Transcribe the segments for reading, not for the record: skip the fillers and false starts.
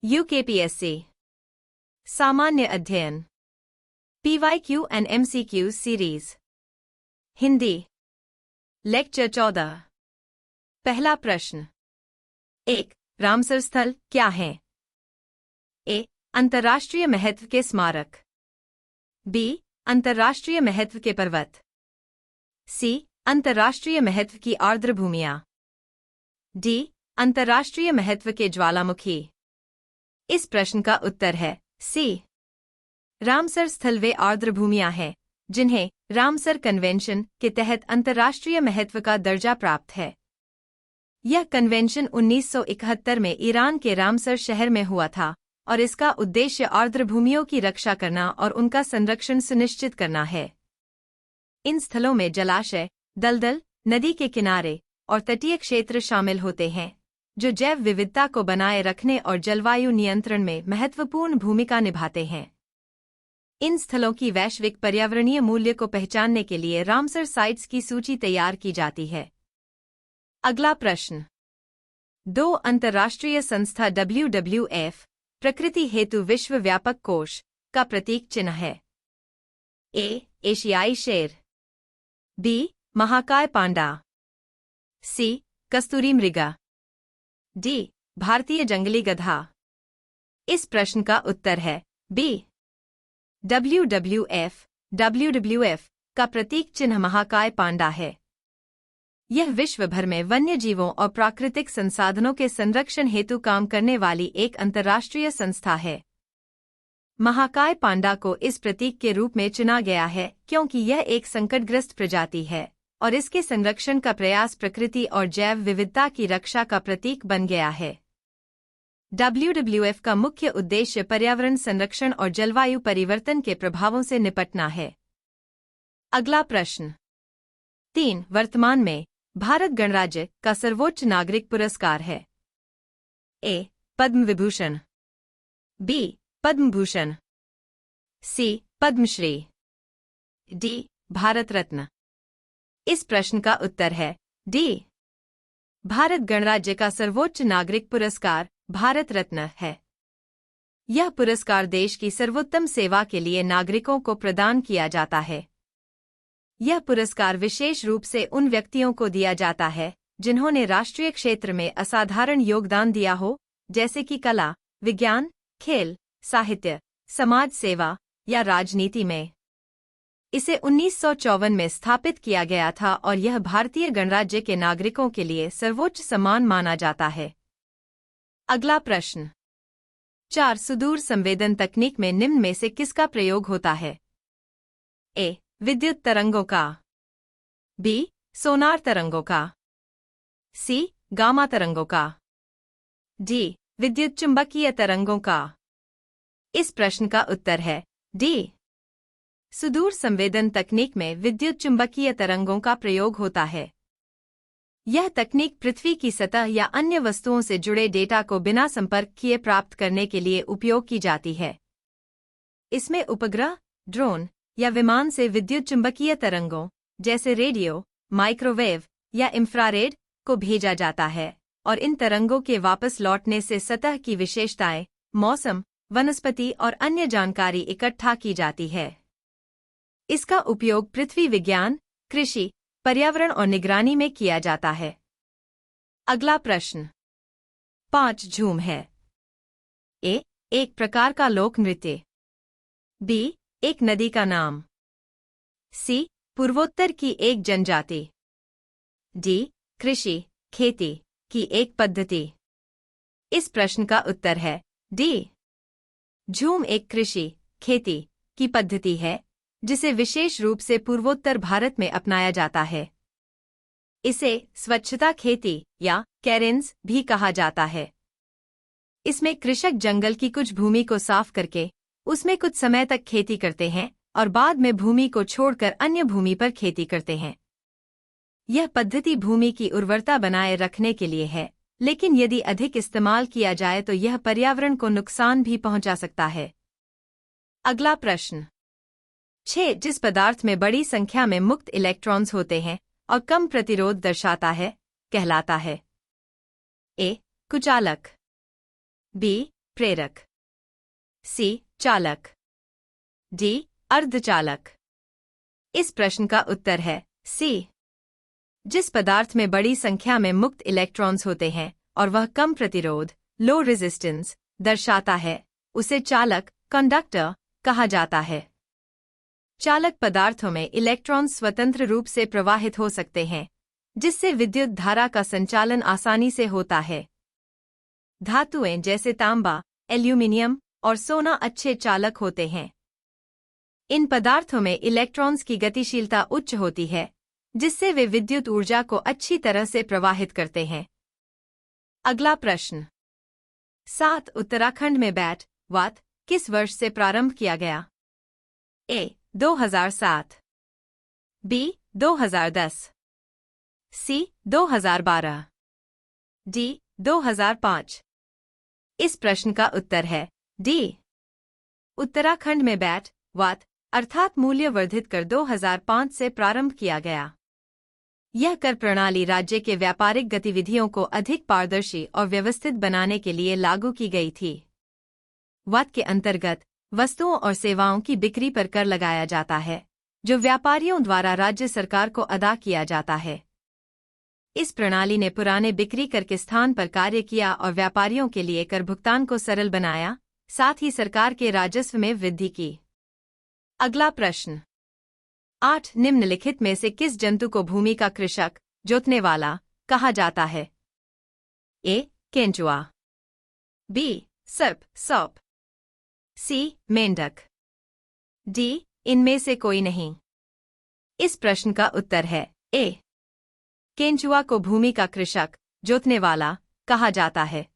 UKPSC सामान्य अध्ययन PYQ and MCQ series Hindi lecture 14 पहला प्रश्न 1. रामसर स्थल क्या है? ए. अंतर्राष्ट्रीय महत्व के स्मारक B. अंतर्राष्ट्रीय महत्व के पर्वत C. अंतर्राष्ट्रीय महत्व की आर्द्रभूमियां D. अंतर्राष्ट्रीय महत्व के ज्वालामुखी। इस प्रश्न का उत्तर है C. रामसर स्थल वे आर्द्रभूमियां हैं जिन्हें रामसर कन्वेंशन के तहत अंतर्राष्ट्रीय महत्व का दर्जा प्राप्त है। यह कन्वेंशन 1971 में ईरान के रामसर शहर में हुआ था और इसका उद्देश्य आर्द्रभूमियों की रक्षा करना और उनका संरक्षण सुनिश्चित करना है। इन स्थलों में जलाशय, दलदल, नदी के किनारे और तटीय क्षेत्र शामिल होते हैं, जो जैव विविधता को बनाए रखने और जलवायु नियंत्रण में महत्वपूर्ण भूमिका निभाते हैं। इन स्थलों की वैश्विक पर्यावरणीय मूल्य को पहचानने के लिए रामसर साइट्स की सूची तैयार की जाती है। अगला प्रश्न 2. अंतर्राष्ट्रीय संस्था WWF प्रकृति हेतु विश्व व्यापक कोष का प्रतीक चिन्ह है। A. एशियाई शेर B. महाकाय पांडा C. कस्तूरी मृगा D. भारतीय जंगली गधा। इस प्रश्न का उत्तर है B. WWF का प्रतीक चिन्ह महाकाय पांडा है। यह विश्व भर में वन्य जीवों और प्राकृतिक संसाधनों के संरक्षण हेतु काम करने वाली एक अंतर्राष्ट्रीय संस्था है। महाकाय पांडा को इस प्रतीक के रूप में चुना गया है क्योंकि यह एक संकटग्रस्त प्रजाति है और इसके संरक्षण का प्रयास प्रकृति और जैव विविधता की रक्षा का प्रतीक बन गया है। WWF का मुख्य उद्देश्य पर्यावरण संरक्षण और जलवायु परिवर्तन के प्रभावों से निपटना है। अगला प्रश्न 3. वर्तमान में भारत गणराज्य का सर्वोच्च नागरिक पुरस्कार है। A. Padma Vibhushan B. Padma Bhushan C. Padmashri D. Bharat Ratna. इस प्रश्न का उत्तर है D. भारत गणराज्य का सर्वोच्च नागरिक पुरस्कार भारत रत्न है। यह पुरस्कार देश की सर्वोत्तम सेवा के लिए नागरिकों को प्रदान किया जाता है। यह पुरस्कार विशेष रूप से उन व्यक्तियों को दिया जाता है जिन्होंने राष्ट्रीय क्षेत्र में असाधारण योगदान दिया हो, जैसे कि कला, विज्ञान, खेल, साहित्य, समाज सेवा या राजनीति में। इसे 1954 में स्थापित किया गया था और यह भारतीय गणराज्य के नागरिकों के लिए सर्वोच्च सम्मान माना जाता है। अगला प्रश्न 4. सुदूर संवेदन तकनीक में निम्न में से किसका प्रयोग होता है? A. विद्युत तरंगों का B. सोनार तरंगों का C. गामा तरंगों का D. विद्युत चुंबकीय तरंगों का। इस प्रश्न का उत्तर है D. सुदूर संवेदन तकनीक में विद्युत चुंबकीय तरंगों का प्रयोग होता है। यह तकनीक पृथ्वी की सतह या अन्य वस्तुओं से जुड़े डेटा को बिना संपर्क किए प्राप्त करने के लिए उपयोग की जाती है। इसमें उपग्रह, ड्रोन या विमान से विद्युत चुंबकीय तरंगों जैसे रेडियो, माइक्रोवेव या इंफ्रारेड को भेजा जाता है और इन तरंगों के वापस लौटने से सतह की विशेषताएं, मौसम, वनस्पति और अन्य जानकारी इकट्ठा की जाती है। इसका उपयोग पृथ्वी विज्ञान, कृषि, पर्यावरण और निगरानी में किया जाता है। अगला प्रश्न 5. झूम है। A. एक प्रकार का लोक नृत्य B. एक नदी का नाम C. पूर्वोत्तर की एक जनजाति D. कृषि, खेती की एक पद्धति। इस प्रश्न का उत्तर है D. झूम एक कृषि, खेती की पद्धति है जिसे विशेष रूप से पूर्वोत्तर भारत में अपनाया जाता है। इसे स्वच्छता खेती या कैरेंस भी कहा जाता है। इसमें कृषक जंगल की कुछ भूमि को साफ करके उसमें कुछ समय तक खेती करते हैं और बाद में भूमि को छोड़कर अन्य भूमि पर खेती करते हैं। यह पद्धति भूमि की उर्वरता बनाए रखने के लिए है, लेकिन यदि अधिक इस्तेमाल किया जाए तो यह पर्यावरण को नुकसान भी पहुंचा सकता है। अगला प्रश्न 6. जिस पदार्थ में बड़ी संख्या में मुक्त इलेक्ट्रॉन्स होते हैं और कम प्रतिरोध दर्शाता है, कहलाता है? A. कुचालक B. प्रेरक, सी चालक, डी अर्धचालक। इस प्रश्न का उत्तर है सी। जिस पदार्थ में बड़ी संख्या में मुक्त इलेक्ट्रॉन्स होते हैं और वह कम प्रतिरोध लो रेजिस्टेंस दर्शाता है, उसे चालक कंडक्टर कहा जाता है। चालक पदार्थों में इलेक्ट्रॉन स्वतंत्र रूप से प्रवाहित हो सकते हैं, जिससे विद्युत धारा का संचालन आसानी से होता है। धातुएं जैसे तांबा, एल्यूमीनियम और सोना अच्छे चालक होते हैं। इन पदार्थों में इलेक्ट्रॉन्स की गतिशीलता उच्च होती है, जिससे वे विद्युत ऊर्जा को अच्छी तरह से प्रवाहित करते हैं। अगला प्रश्न 7 उत्तराखंड में बैट वात किस वर्ष से प्रारंभ किया गया? ए 2007, बी 2010, सी 2012, डी 2005। इस प्रश्न का उत्तर है डी। उत्तराखंड में बैट वात अर्थात मूल्य वर्धित कर 2005 से प्रारंभ किया गया। यह कर प्रणाली राज्य के व्यापारिक गतिविधियों को अधिक पारदर्शी और व्यवस्थित बनाने के लिए लागू की गई थी। वात के अंतर्गत वस्तुओं और सेवाओं की बिक्री पर कर लगाया जाता है, जो व्यापारियों द्वारा राज्य सरकार को अदा किया जाता है। इस प्रणाली ने पुराने बिक्री कर के स्थान पर कार्य किया और व्यापारियों के लिए कर भुगतान को सरल बनाया, साथ ही सरकार के राजस्व में वृद्धि की। अगला प्रश्न 8 निम्नलिखित में से किस जंतु को भूमि का कृषक जोतने वाला कहा जाता है? ए केंचुआ, बी सर्प सौंप, सी मेंढक, डी इनमें से कोई नहीं। इस प्रश्न का उत्तर है ए। केंचुआ को भूमि का कृषक जोतने वाला कहा जाता है।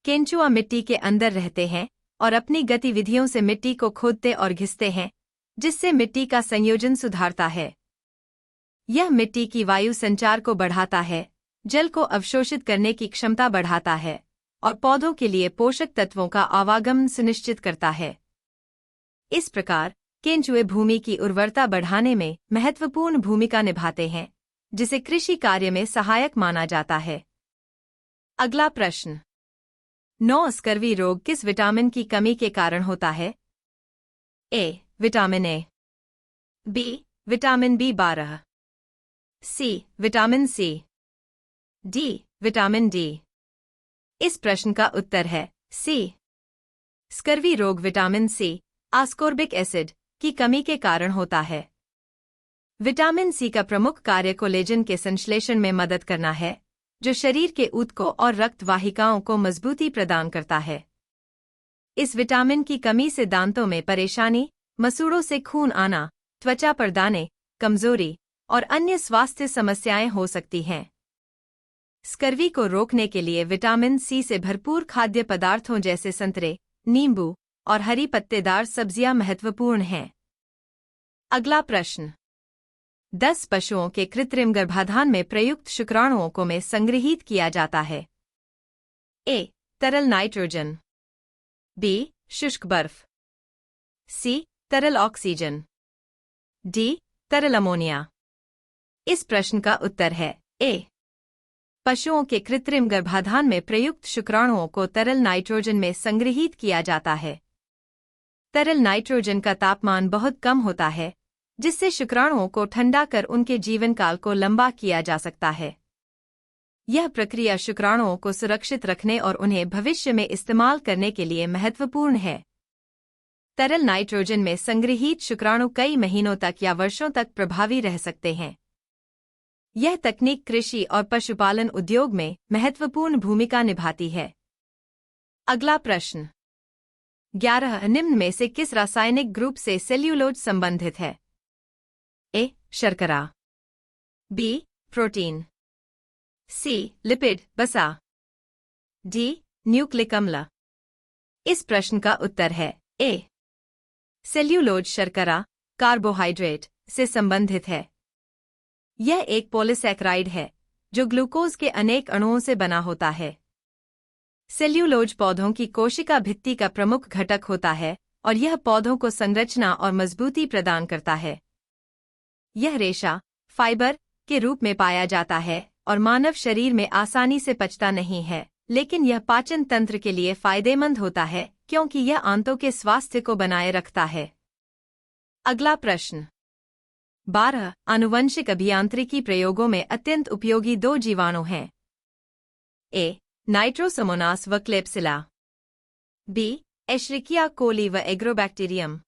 केंचुआ मिट्टी के अंदर रहते हैं और अपनी गतिविधियों से मिट्टी को खोदते और घिसते हैं, जिससे मिट्टी का संयोजन सुधारता है। यह मिट्टी की वायु संचार को बढ़ाता है, जल को अवशोषित करने की क्षमता बढ़ाता है और पौधों के लिए पोषक तत्वों का आवागमन सुनिश्चित करता है। इस प्रकार केंचुए भूमि की उर्वरता बढ़ाने में महत्वपूर्ण भूमिका निभाते हैं, जिसे कृषि कार्य में सहायक माना जाता है। अगला प्रश्न 9 स्कर्वी रोग किस विटामिन की कमी के कारण होता है? A vitamin A, B vitamin B12, C vitamin C, D vitamin D. इस प्रश्न का उत्तर है सी। स्कर्वी रोग विटामिन सी आस्कोर्बिक एसिड की कमी के कारण होता है। विटामिन सी का प्रमुख कार्य कोलेजन के संश्लेषण में मदद करना है, जो शरीर के ऊतकों और रक्त वाहिकाओं को मजबूती प्रदान करता है। इस विटामिन की कमी से दांतों में परेशानी, मसूड़ों से खून आना, त्वचा पर दाने, कमजोरी और अन्य स्वास्थ्य समस्याएं हो सकती हैं। स्कर्वी को रोकने के लिए विटामिन सी से भरपूर खाद्य पदार्थों जैसे संतरे, नींबू और हरी पत्तेदार सब्जियां महत्वपूर्ण हैं। अगला प्रश्न 10 पशुओं के कृत्रिम गर्भाधान में प्रयुक्त शुक्राणुओं को में संग्रहीत किया जाता है? ए तरल नाइट्रोजन, बी शुष्क बर्फ, सी तरल ऑक्सीजन, डी तरल अमोनिया। इस प्रश्न का उत्तर है ए। पशुओं के कृत्रिम गर्भाधान में प्रयुक्त शुक्राणुओं को तरल नाइट्रोजन में संग्रहीत किया जाता है। तरल नाइट्रोजन का तापमान बहुत कम होता है, जिससे शुक्राणुओं को ठंडा कर उनके जीवन काल को लंबा किया जा सकता है। यह प्रक्रिया शुक्राणुओं को सुरक्षित रखने और उन्हें भविष्य में इस्तेमाल करने के लिए महत्वपूर्ण है। तरल नाइट्रोजन में संग्रहीत शुक्राणु कई महीनों तक या वर्षों तक प्रभावी रह सकते हैं। यह तकनीक कृषि और पशुपालन उद्योग में महत्वपूर्ण भूमिका निभाती है। अगला प्रश्न 11 निम्न में से किस रासायनिक ग्रुप से सेल्यूलोज संबंधित है? ए शर्करा, बी प्रोटीन, सी लिपिड बसा, डी न्यूक्लिक अम्ल। इस प्रश्न का उत्तर है ए। सेल्यूलोज शर्करा कार्बोहाइड्रेट से संबंधित है। यह एक पॉलीसैकराइड है जो ग्लूकोज के अनेक अणुओं से बना होता है। सेल्यूलोज पौधों की कोशिका भित्ति का प्रमुख घटक होता है और यह पौधों को संरचना और मजबूती प्रदान करता है। यह रेशा फाइबर के रूप में पाया जाता है और मानव शरीर में आसानी से पचता नहीं है, लेकिन यह पाचन तंत्र के लिए फायदेमंद होता है क्योंकि यह आंतों के स्वास्थ्य को बनाए रखता है। अगला प्रश्न 12 आनुवंशिक अभियांत्रिकी प्रयोगों में अत्यंत उपयोगी 2 जीवाणु हैं। ए नाइट्रोसोमोनास व क्लेप्सिला, बी एशरिकिया कोली व एग्रोबैक्टीरियम,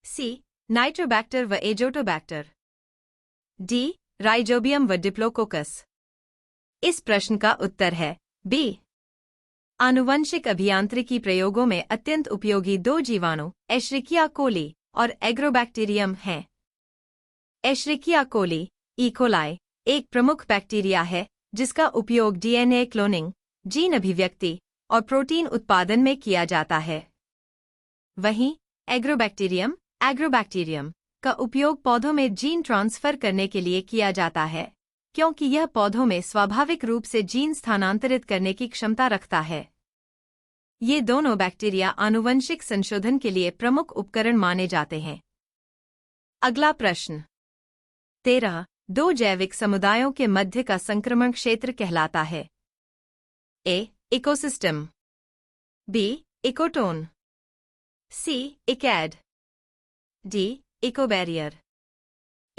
सी नाइट्रोबैक्टर व एजोटोबैक्टर, डी राइजोबियम व डिप्लोकोकस। इस प्रश्न का उत्तर है बी। आनुवंशिक अभियांत्रिकी प्रयोगों में अत्यंत उपयोगी 2 जीवाणु एशरिकिया कोली और एग्रोबैक्टीरियम हैं। एशरिकिया कोली इकोलाई एक प्रमुख बैक्टीरिया है जिसका उपयोग डीएनए क्लोनिंग, जीन अभिव्यक्ति और प्रोटीन उत्पादन में किया जाता है। वहीं एग्रोबैक्टीरियम का उपयोग पौधों में जीन ट्रांसफर करने के लिए किया जाता है क्योंकि यह पौधों में स्वाभाविक रूप से जीन स्थानांतरित करने की क्षमता रखता है। ये दोनों बैक्टीरिया आनुवंशिक संशोधन के लिए प्रमुख उपकरण माने जाते हैं। अगला प्रश्न 13 2 जैविक समुदायों के मध्य का संक्रमण क्षेत्र कहलाता है। ए इकोसिस्टम, बी इकोटोन, सी इकैड, डी इकोबैरियर।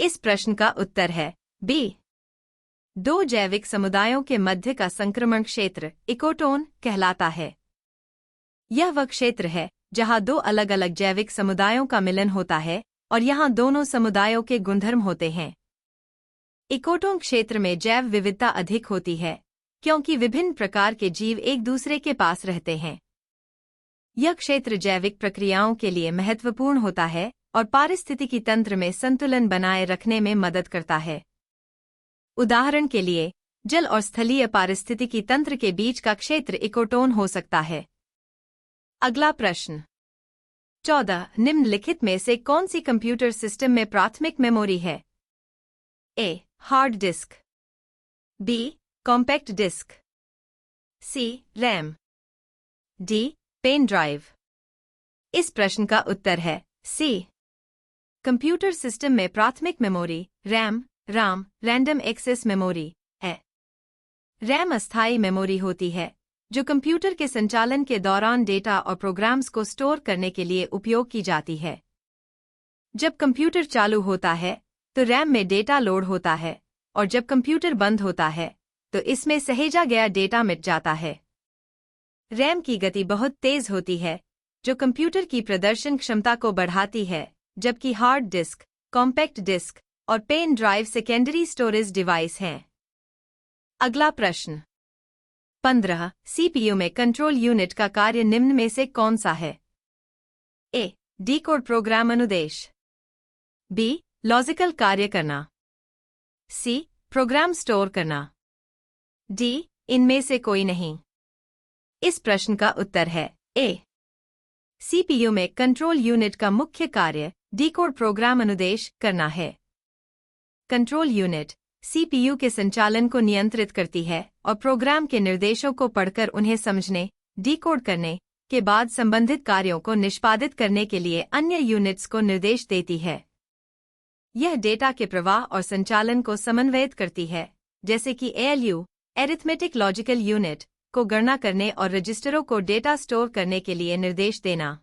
इस प्रश्न का उत्तर है बी। 2 जैविक समुदायों के मध्य का संक्रमण क्षेत्र इकोटोन कहलाता है। यह वह क्षेत्र है जहां 2 अलग अलग जैविक समुदायों का मिलन होता है और यहां दोनों समुदायों के गुणधर्म होते हैं। इकोटोन क्षेत्र में जैव विविधता अधिक होती है क्योंकि विभिन्न प्रकार के जीव एक दूसरे के पास रहते हैं। यह क्षेत्र जैविक प्रक्रियाओं के लिए महत्वपूर्ण होता है और पारिस्थितिकी तंत्र में संतुलन बनाए रखने में मदद करता है। उदाहरण के लिए, जल और स्थलीय पारिस्थितिकी तंत्र के बीच का क्षेत्र इकोटोन हो सकता है। अगला प्रश्न 14 निम्नलिखित में से कौन सी कंप्यूटर सिस्टम में प्राथमिक मेमोरी है? A hard disk, B compact disk, C RAM, D pen drive. इस प्रश्न का उत्तर है सी। कंप्यूटर सिस्टम में प्राथमिक memory RAM random access memory है। रैम अस्थायी मेमोरी होती है जो कंप्यूटर के संचालन के दौरान डेटा और प्रोग्राम्स को स्टोर करने के लिए उपयोग की जाती है। जब कंप्यूटर चालू होता है तो रैम में डेटा लोड होता है और जब कंप्यूटर बंद होता है तो इसमें सहेजा गया डेटा मिट जाता है। रैम की गति बहुत तेज होती है जो कंप्यूटर की प्रदर्शन क्षमता को बढ़ाती है, जबकि हार्ड डिस्क, कॉम्पैक्ट डिस्क और pen drive secondary storage device हैं। अगला प्रश्न 15 सीपीयू में कंट्रोल यूनिट का कार्य निम्न में से कौन सा है? ए डीकोड प्रोग्राम अनुदेश, बी लॉजिकल कार्य करना, सी प्रोग्राम स्टोर करना, डी इनमें से कोई नहीं। इस प्रश्न का उत्तर है ए। सीपीयू में कंट्रोल यूनिट का मुख्य कार्य डीकोड प्रोग्राम अनुदेश करना है। कंट्रोल यूनिट सीपीयू के संचालन को नियंत्रित करती है और प्रोग्राम के निर्देशों को पढ़कर उन्हें समझने, डीकोड करने के बाद संबंधित कार्यों को निष्पादित करने के लिए अन्य यूनिट्स को निर्देश देती है। यह डेटा के प्रवाह और संचालन को समन्वयित करती है, जैसे कि एएलयू एरिथमेटिक लॉजिकल यूनिट को गणना करने और रजिस्टरों को डेटा स्टोर करने के लिए निर्देश देना।